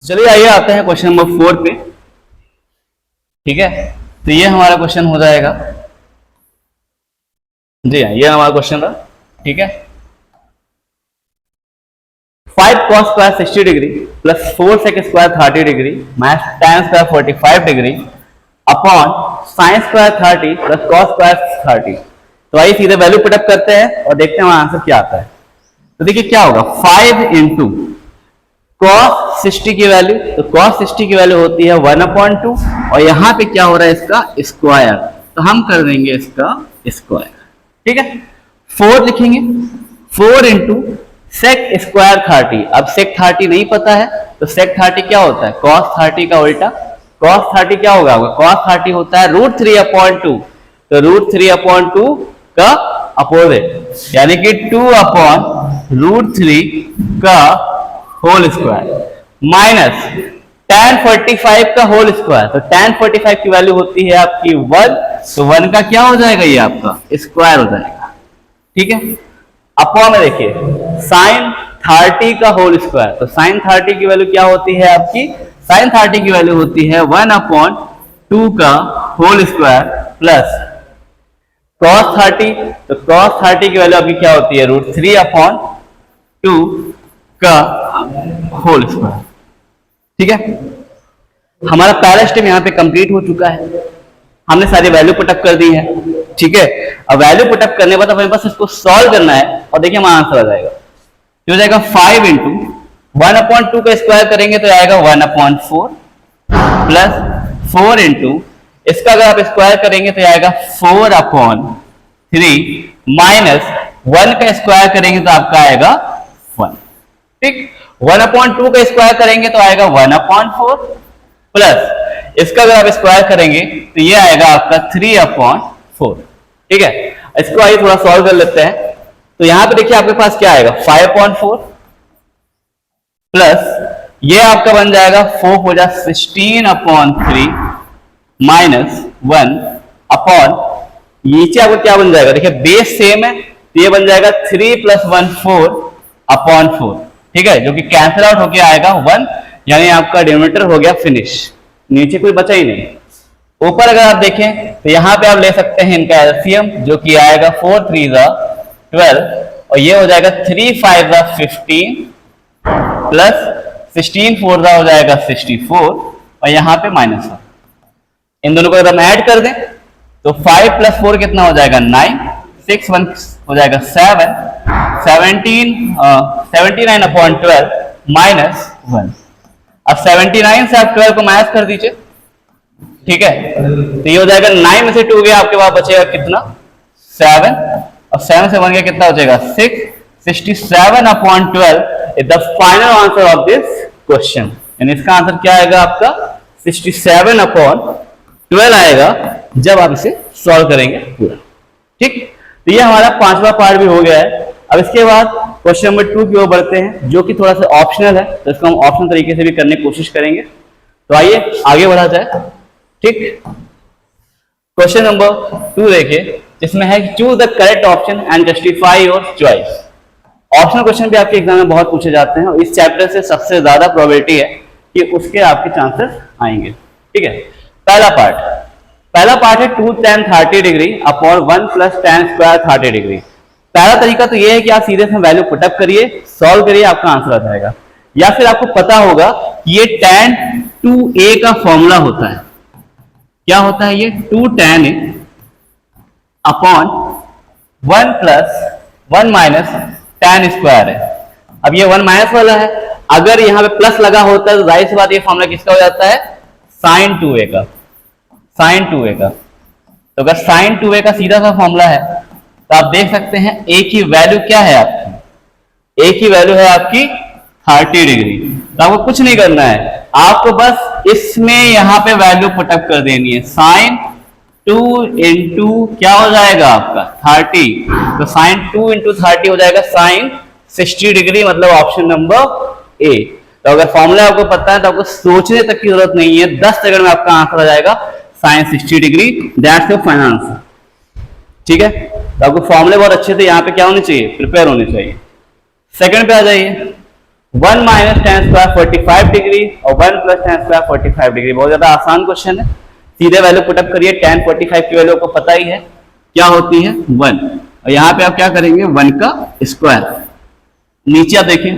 चलिए आइए आते हैं क्वेश्चन नंबर 4 पे। ठीक है, तो ये हमारा क्वेश्चन हो जाएगा। जी हाँ, ये हमारा क्वेश्चन था। ठीक है, 5 cos square 60 degree plus 4 sec square 30 degree minus tan square 45 degree upon sin square 30 plus cos square 30। तो आइए सीधे वैल्यू पुटअप करते हैं और देखते हैं हमारा आंसर क्या आता है। तो देखिए क्या होगा, 5 इंटू cos 60 की वैल्यू, तो cos 60 की वैल्यू होती है 1/2 और यहाँ पे क्या हो रहा है इसका स्क्वायर, तो हम कर देंगे इसका स्क्वायर। ठीक है, 4 लिखेंगे, 4 इंटू सेक स्क्वायर 30। अब सेक 30 नहीं पता है तो सेक 30 क्या होता है, cos 30 का उल्टा। cos 30 क्या होगा, cos 30 होता है √3/2, तो √3/2 का अपोजिट यानी कि 2/√3 का होल स्क्वायर माइनस tan 45 का होल स्क्वायर। तो tan 45 की वैल्यू होती है आपकी 1, तो 1 का क्या हो जाएगा, ये आपका स्क्वायर हो जाएगा। ठीक है, अपॉन में देखिए sin 30 का होल स्क्वायर, तो sin 30 की वैल्यू क्या होती है आपकी, sin 30 की वैल्यू होती है 1/2 का होल स्क्वायर प्लस cos 30, तो cos 30 की वैल्यू आपकी क्या होती है, √3/2 का होल स्क्वायर। ठीक है, हमारा पहला स्टेप यहाँ पे कंप्लीट हो चुका है, हमने सारी वैल्यू पुटअप कर दी है। ठीक है, अब वैल्यू पुटअप करने के बाद हमें बस इसको सॉल्व करना है और देखिए हमारा आंसर आ जाएगा। ये हो जाएगा 5 इंटू 1/2 का स्क्वायर करेंगे तो आएगा 1/4 प्लस 4 इंटू इसका अगर आप स्क्वायर करेंगे तो आएगा 4/3 माइनस 1 का स्क्वायर करेंगे तो आपका आएगा 1। ठीक, 1/2 का स्क्वायर करेंगे तो आएगा 1/4 प्लस इसका अगर आप स्क्वायर करेंगे तो ये आएगा आपका 3/4। ठीक है, इसको आइए थोड़ा सॉल्व कर लेते हैं। तो यहां पे देखिए आपके पास क्या आएगा, 5/4 प्लस ये आपका बन जाएगा 4 हो जाए 16/3 माइनस 1 अपॉन नीचे आपको क्या बन जाएगा, देखिए बेस सेम है तो ये बन जाएगा 3 + 1 4/4। ठीक है, जो कि कैंसिल आउट होके आएगा 1, यानी आपका डिनोमिनेटर हो गया फिनिश, नीचे कोई बचा ही नहीं। ऊपर अगर आप देखें तो यहां पे आप ले सकते हैं इनका एलसीएम, जो कि आएगा 4 × 3 = 12 और ये हो जाएगा 3 × 5 = 15 प्लस 16 × 4 हो जाएगा 64 और यहाँ पे -1। इन दोनों को अगर हम ऐड कर दें तो 5 + 4 कितना हो जाएगा 9, 6 1 हो जाएगा 7, 79/12 -1। अब 79 से आप 12 को माइनस कर दीजिए। ठीक है, तो ये हो जाएगा 9 में से 2 गया, आपके पास बचेगा कितना 7 और 7 से 1 गया कितना बचेगा 6। 67/12 is the final answer of this question. यानी इसका आंसर क्या आएगा आपका 67/12 आएगा जब आप इसे सॉल्व करेंगे पूरा। ठीक, तो ये हमारा 5वां पार्ट भी हो गया है। अब इसके बाद क्वेश्चन नंबर 2 की ओर बढ़ते हैं, जो कि थोड़ा सा ऑप्शनल है, तो इसको हम ऑप्शनल तरीके से भी करने की कोशिश करेंगे। तो आइए आगे बढ़ा जाए। ठीक, क्वेश्चन नंबर 2 देखिए, जिसमें है choose the correct option and justify your choice. Optional question भी आपके एग्जाम में बहुत पूछे जाते हैं और इस चैप्टर से सबसे ज्यादा प्रोबेबिलिटी है कि उसके आपके चांसेस आएंगे। ठीक है, पहला पार्ट है 2 tan 30 degree upon 1 + tan square 30 degree. पहला तरीका तो ये है कि आप सीधे से वैल्यू पुटअप करिए, सॉल्व करिए, आपका आंसर आ जाएगा। या फिर आपको पता होगा कि ये tan 2a का फॉर्मूला होता है। क्या होता है ये, 2 tan a upon 1 + 1 - tan square है। अब ये 1 माइनस वाला है, अगर यहां पे प्लस लगा होता है तो जाहिर सी बात ये फॉर्मूला किसका हो जाता है, sin 2a का। तो अगर sin 2a का सीधा सा फॉर्मूला है तो आप देख सकते हैं a की वैल्यू क्या है आपकी, a की वैल्यू है आपकी 30 डिग्री। तो आपको कुछ नहीं करना है, आपको बस इसमें यहां पे वैल्यू पुटअप कर देनी है। sin 2 × क्या हो जाएगा आपका 30, तो sin 2 × 30 हो जाएगा sin 60 डिग्री, मतलब ऑप्शन नंबर ए। तो अगर फॉर्मूला आपको पता है तो आपको सोचने तक की जरूरत नहीं है, 10 सेकंड में आपका आंसर आ जाएगा sin 60 degree. That's your final answer. ठीक है, तो आपको फॉर्मूले बहुत अच्छे से यहाँ पे क्या होने चाहिए, प्रिपेयर होने चाहिए। सेकंड पे आ जाइए। 1 माइनस टेन स्क्वायर 45 डिग्री और 1 प्लस टेन स्क्वायर 45 डिग्री। बहुत ज्यादा आसान क्वेश्चन है, सीधे वैल्यू पुटअप करिए। tan 45 की वैल्यू आपको पता ही है क्या होती है 1, और यहाँ पे आप क्या करेंगे 1 का स्क्वायर। नीचे आप देखिए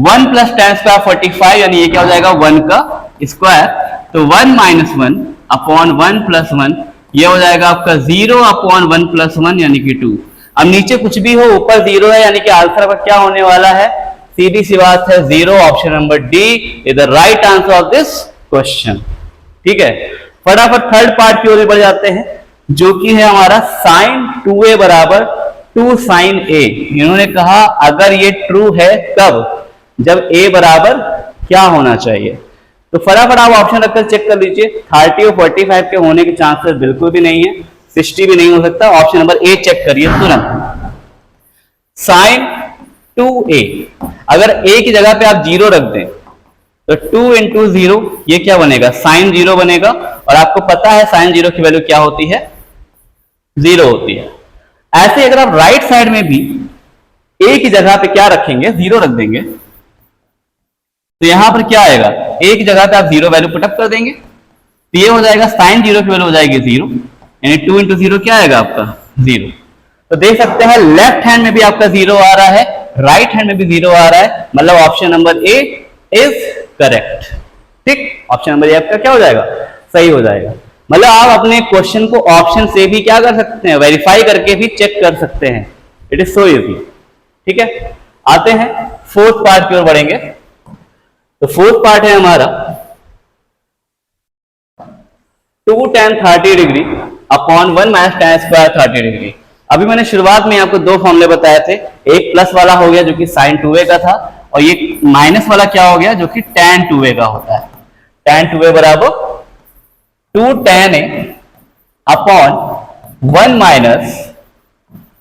1 प्लस टेन स्क्वायर 45 यानी ये क्या हो जाएगा 1 का स्क्वायर, तो 1 माइनस 1 अपॉन 1 प्लस 1 ये हो जाएगा आपका 0 अपॉन 1 प्लस 1 यानी कि 2। अब नीचे कुछ भी हो ऊपर 0 है यानी कि आंसर का क्या होने वाला है, सीधी सी बात है 0। Option number D is the right answer of this question. ठीक है, फटाफट थर्ड पार्ट की ओर बढ़ जाते हैं जो कि है हमारा साइन 2a बराबर 2 साइन a। इन्होंने कहा अगर ये ट्रू है तब जब a बराबर क्या होना चाहिए, तो फटाफट आप ऑप्शन रखकर चेक कर लीजिए। 30 और 45 के होने के चांसेस बिल्कुल भी नहीं है, 60 भी नहीं हो सकता। ऑप्शन नंबर ए चेक करिए तुरंत। साइन 2a, अगर a की जगह पे आप 0 रख दें तो 2 इंटू 0 ये क्या बनेगा साइन 0 बनेगा, और आपको पता है साइन 0 की वैल्यू क्या होती है 0 होती है। ऐसे अगर आप राइट साइड में भी a की जगह पे क्या रखेंगे 0 रख देंगे तो यहां पर क्या आएगा a की जगह पे आप 0 वैल्यू पुटअप कर देंगे तो ये हो जाएगा साइन 0 की वैल्यू हो जाएगी 0, यानी 2 इंटू 0 क्या आएगा आपका 0। तो देख सकते हैं लेफ्ट हैंड में भी आपका 0 आ रहा है, राइट हैंड में भी 0 आ रहा है, मतलब option number A is correct. ठीक, ऑप्शन नंबर ए आपका क्या हो जाएगा सही हो जाएगा। मतलब आप अपने क्वेश्चन को ऑप्शन से भी क्या कर सकते हैं वेरीफाई करके भी चेक कर सकते हैं। It is so easy. ठीक है, आते हैं फोर्थ पार्ट की ओर बढ़ेंगे। तो फोर्थ पार्ट है हमारा 2 tan 30 degree upon 1 minus tan square 30 degree. अभी मैंने शुरुआत में आपको दो फॉर्मूले बताए थे, एक प्लस वाला हो गया जो कि साइन 2a का था, और ये माइनस वाला क्या हो गया जो कि tan 2a का होता है। tan 2a बराबर 2 tan a upon 1 minus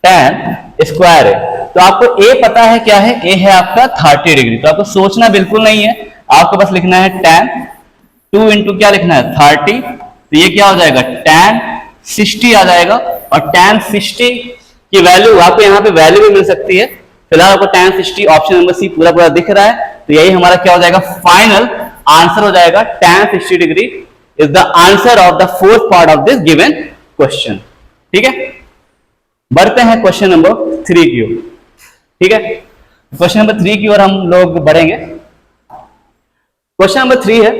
tan square a। तो आपको a पता है क्या है, a है आपका 30 डिग्री, तो आपको सोचना बिल्कुल नहीं है, आपको बस लिखना है tan 2 इंटू क्या लिखना है 30, तो ये क्या हो जाएगा tan 60 आ जाएगा, और tan 60 की वैल्यू आपको यहाँ पे वैल्यू भी मिल सकती है। फिलहाल आपको tan 60 ऑप्शन नंबर सी पूरा पूरा दिख रहा है, तो यही हमारा क्या हो जाएगा फाइनल आंसर हो जाएगा। tan 60 degree is the answer of the fourth part of this given question. ठीक है, बढ़ते हैं क्वेश्चन नंबर 3 की ओर। ठीक है, क्वेश्चन नंबर 3 की ओर हम लोग बढ़ेंगे। क्वेश्चन नंबर 3 है,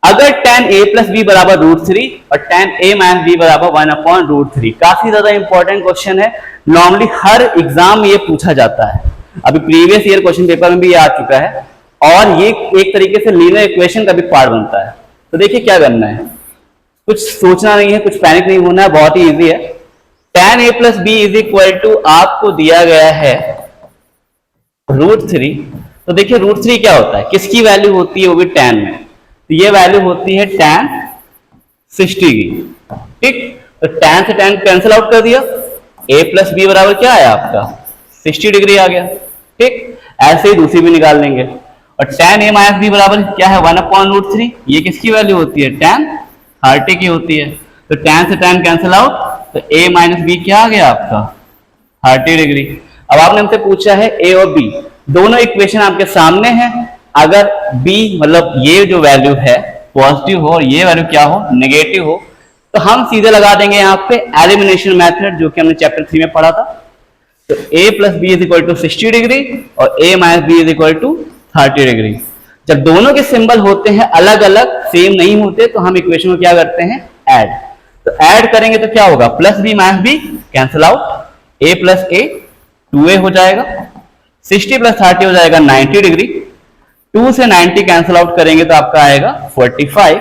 अगर tan a प्लस b बराबर √3 और tan a माइनस b बराबर 1 अपॉन √3। काफी ज्यादा इंपॉर्टेंट क्वेश्चन है, नॉर्मली हर एग्जाम में ये पूछा जाता है, अभी प्रीवियस ईयर क्वेश्चन पेपर में भी ये आ चुका है, और ये एक तरीके से लीनियर इक्वेशन का भी पार्ट बनता है। तो देखिए क्या करना है, कुछ सोचना नहीं है, कुछ पैनिक नहीं होना है, बहुत ही ईजी है। tan a plus b is equal to आपको दिया गया है √3। तो देखिए √3 क्या होता है, किसकी वैल्यू होती है वो भी tan में, तो ये वैल्यू होती है tan 60 की। ठीक, तो tan से tan कैंसिल आउट कर दिया, a प्लस b बराबर क्या आया आपका 60 डिग्री आ गया। ठीक, ऐसे ही दूसरी भी निकाल लेंगे, और tan a माइनस b बराबर क्या है 1 अपॉन √3, ये किसकी वैल्यू होती है tan 30 की होती है, तो tan से tan कैंसिल आउट, तो a माइनस b क्या आ गया आपका 30 डिग्री। अब आपने हमसे पूछा है a और b, दोनों इक्वेशन आपके सामने हैं, अगर b मतलब ये जो वैल्यू है पॉजिटिव हो और ये वैल्यू क्या हो नेगेटिव हो, तो हम सीधे लगा देंगे यहाँ पे एलिमिनेशन मेथड जो कि हमने चैप्टर 3 में पढ़ा था। तो a plus B is equal to 60 degree और a minus B is equal to 30 degree. जब दोनों के सिंबल होते हैं अलग अलग सेम नहीं होते, तो हम इक्वेशन को क्या करते हैं ऐड। तो ऐड करेंगे तो क्या होगा plus B minus B cancel out, a plus a 2a हो जाएगा, 60 प्लस 30 हो जाएगा 90 डिग्री, 2 से 90 कैंसिल आउट करेंगे तो आपका आएगा 45,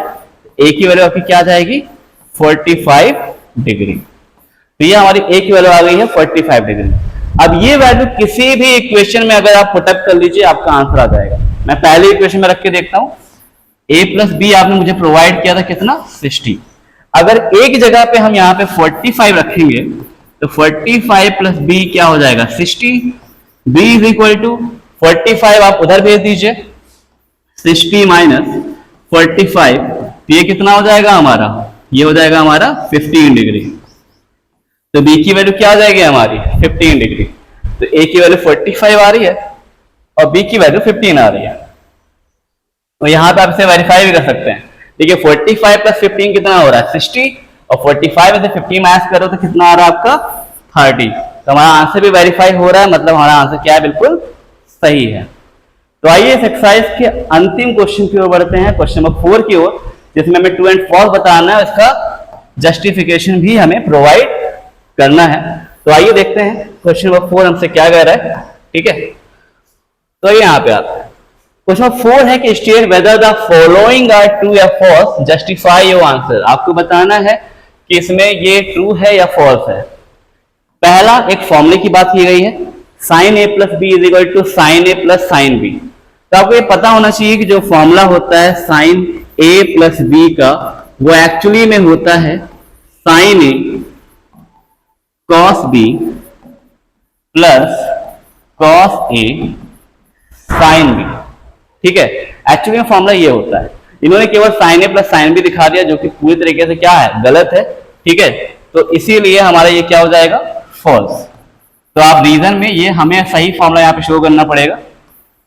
a की वैल्यू आपकी क्या आ जाएगी 45 डिग्री। तो ये हमारी a की वैल्यू आ गई है 45 डिग्री। अब ये वैल्यू किसी भी इक्वेशन में अगर आप पुटअप कर लीजिए आपका आंसर आ जाएगा। मैं पहले इक्वेशन में रख के देखता हूं, a प्लस बी आपने मुझे प्रोवाइड किया था कितना 60, अगर a की जगह पे हम यहाँ पे 45 रखेंगे तो 45 प्लस b क्या हो जाएगा 60, b इज इक्वल टू 45 आप उधर भेज दीजिए, 60 माइनस 45, तो ये कितना हो जाएगा हमारा, ये हो जाएगा हमारा 15 डिग्री। तो b की वैल्यू क्या आ जाएगी हमारी 15 डिग्री, तो a की वैल्यू 45 आ रही है, और b की वैल्यू 15 आ रही है। तो यहाँ पे आप इसे वेरीफाई भी कर सकते हैं। देखिए 45 प्लस 15 कितना हो रहा है 60, और 45 में से 50 माइनस करो तो कितना आ रहा है आपका 30। तो हमारा आंसर भी वेरीफाई हो रहा है, मतलब हमारा आंसर क्या है, बिल्कुल सही है। तो आइए इस एक्सरसाइज के अंतिम क्वेश्चन की ओर बढ़ते हैं, क्वेश्चन नंबर 4 की ओर, जिसमें हमें ट्रू एंड फॉल्स बताना है, इसका जस्टिफिकेशन भी हमें प्रोवाइड करना है। तो आइए देखते हैं क्वेश्चन नंबर 4 हमसे क्या कह रहा है। ठीक है, तो ये यहाँ पे आते हैं। क्वेश्चन 4 है कि state whether the following are true या फॉल्स, जस्टिफाई योर आंसर। आपको बताना है कि इसमें ये ट्रू है या फॉल्स है। पहला एक फॉर्मूले की बात की गई है, sine A plus B is equal to sine A plus sine B. तो आपको ये पता होना चाहिए कि जो फॉर्मूला होता है साइन ए प्लस बी का, वो एक्चुअली में होता है sine A cos B plus cos A sine B. ठीक है, एक्चुअली में फॉर्मूला ये होता है। इन्होंने केवल sign A plus sine B दिखा दिया, जो कि पूरी तरीके से क्या है, गलत है। ठीक है, तो इसीलिए हमारा ये क्या हो जाएगा, फॉल्स। तो आप रीजन में ये हमें सही फॉर्मूला यहाँ पे शो करना पड़ेगा।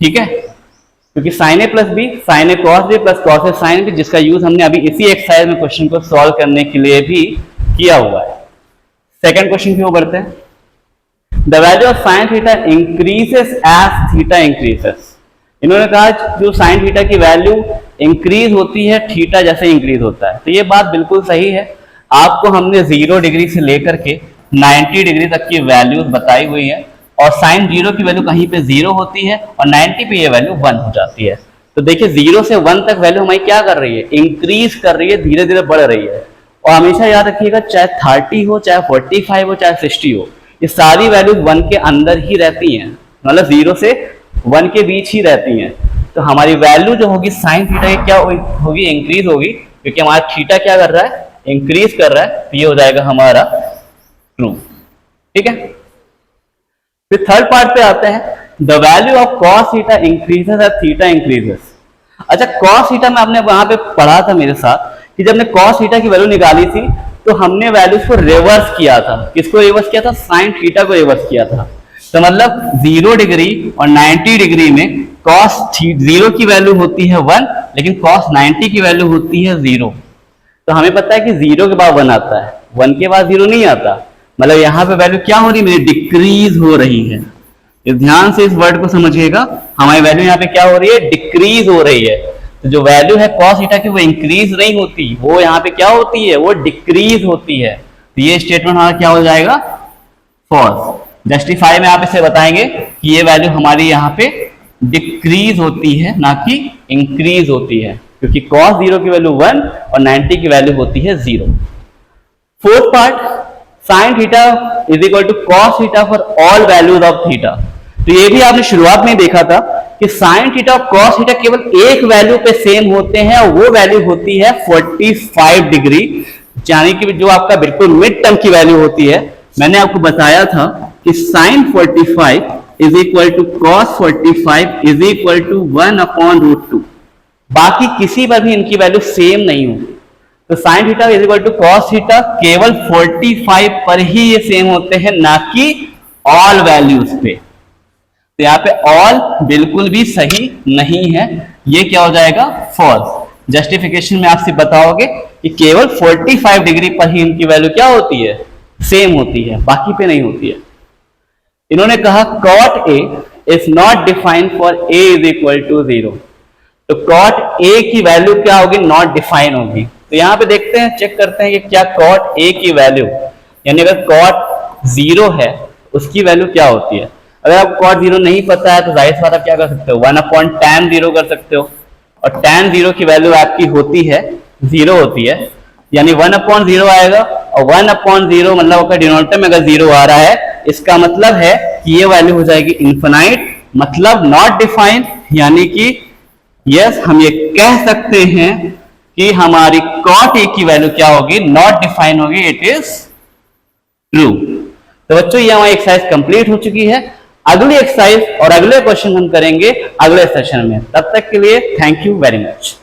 ठीक है, क्योंकि sign A plus B, sign A cos B plus cos A sine B, जिसका यूज हमने अभी इसी एक्सरसाइज में क्वेश्चन को सॉल्व करने के लिए भी किया हुआ है। सेकंड क्वेश्चन की ओर बढ़ते हैं। The value of sine theta increases as theta increases. इन्होंने कहा जो साइन थीटा की वैल्यू इंक्रीज होती है थीटा जैसे इंक्रीज होता है। तो ये बात बिल्कुल सही है। आपको हमने 0 डिग्री से लेकर के 90 डिग्री तक की वैल्यूज बताई हुई है, और साइन 0 की वैल्यू कहीं पे 0 होती है और 90 पे ये वैल्यू 1 हो जाती है। तो देखिए 0 से 1 तक वैल्यू हमारी क्या कर रही है, इंक्रीज कर रही है, धीरे धीरे बढ़ रही है। और हमेशा याद रखिएगा, चाहे 30 हो, चाहे 45 हो, चाहे 60 हो, ये सारी वैल्यू 1 के अंदर ही रहती हैं, मतलब 0 से 1 के बीच ही रहती हैं। तो हमारी वैल्यू जो होगी साइन थीटा की क्या होगी, इंक्रीज होगी, क्योंकि हमारा थीटा क्या कर रहा है, इंक्रीज कर रहा है। तो ये हो जाएगा हमारा ट्रू। ठीक है, फिर थर्ड पार्ट पे आते हैं। The value of cos theta increases as theta increases. अच्छा, कॉस थीटा में आपने वहां पे पढ़ा था मेरे साथ कि जब हमने कॉस थीटा की वैल्यू निकाली थी, तो हमने वैल्यूज को रिवर्स किया था। किसको रिवर्स किया था, साइन थीटा को रिवर्स किया था। तो मतलब 0 डिग्री और 90 डिग्री में कॉस 0 की वैल्यू होती है 1, लेकिन कॉस 90 की वैल्यू होती है 0। तो हमें पता है कि 0 के बाद 1 आता है, 1 के बाद 0 नहीं आता। मतलब यहाँ पे वैल्यू क्या हो रही है, मेरी डिक्रीज हो रही है। ध्यान से इस वर्ड को समझिएगा, हमारी वैल्यू यहाँ पे क्या हो रही है, डिक्रीज हो रही है। तो जो वैल्यू है कॉस थीटा की, वो इंक्रीज नहीं होती, वो यहाँ पे क्या होती है, वो डिक्रीज होती है। तो ये स्टेटमेंट हमारा क्या हो जाएगा, फॉल्स। जस्टिफाई में आप इसे बताएंगे कि ये वैल्यू हमारी यहाँ पे डिक्रीज होती है, ना कि इंक्रीज होती है, क्योंकि cos 0 की वैल्यू 1 और 90 की वैल्यू होती है 0। Fourth part, sine theta is equal to cos theta for all values of theta. तो ये भी आपने शुरुआत में देखा था कि साइन थीटा और कॉस थीटा केवल एक वैल्यू पे सेम होते हैं, और वो वैल्यू होती है 45 डिग्री, यानी कि जो आपका बिल्कुल मिड टर्म की वैल्यू होती है। मैंने आपको बताया था कि sine 45 is equal to cos 45 is equal to 1/√2। बाकी किसी पर भी इनकी वैल्यू सेम नहीं होगी। तो sine theta is equal to cos theta केवल 45 पर ही ये सेम होते हैं, ना कि ऑल वैल्यूज पे। तो यहाँ पे ऑल बिल्कुल भी सही नहीं है, ये क्या हो जाएगा, फॉल्स। जस्टिफिकेशन में आपसे बताओगे कि केवल 45 डिग्री पर ही इनकी वैल्यू क्या होती है, सेम होती है, बाकी पे नहीं होती है। इन्होंने कहा cot A is not defined for A is equal to 0। तो cot A की वैल्यू क्या होगी, नॉट डिफाइन होगी। तो यहां पे देखते हैं, चेक करते हैं कि क्या cot A की वैल्यू, यानी अगर cot 0 है उसकी वैल्यू क्या होती है। अगर आपको cot 0 नहीं पता है तो जाहिर सी बात आप क्या कर सकते हो, 1/tan 0 कर सकते हो, और tan 0 की वैल्यू आपकी होती है 0 होती है, यानी 1/0 आएगा, और 1/0 मतलब आपका डिनोमिनेटर में अगर 0 आ रहा है, इसका मतलब है कि ये वैल्यू हो जाएगी इनफिनाइट, मतलब नॉट डिफाइंड। यानी कि यस, हम ये कह सकते हैं कि हमारी cot A की वैल्यू क्या होगी, नॉट डिफाइन होगी, इट इज ट्रू। तो बच्चों ये हमारी एक्सरसाइज कंप्लीट हो चुकी है। अगली एक्सरसाइज और अगले क्वेश्चन हम करेंगे अगले सेशन में। तब तक के लिए थैंक यू वेरी मच।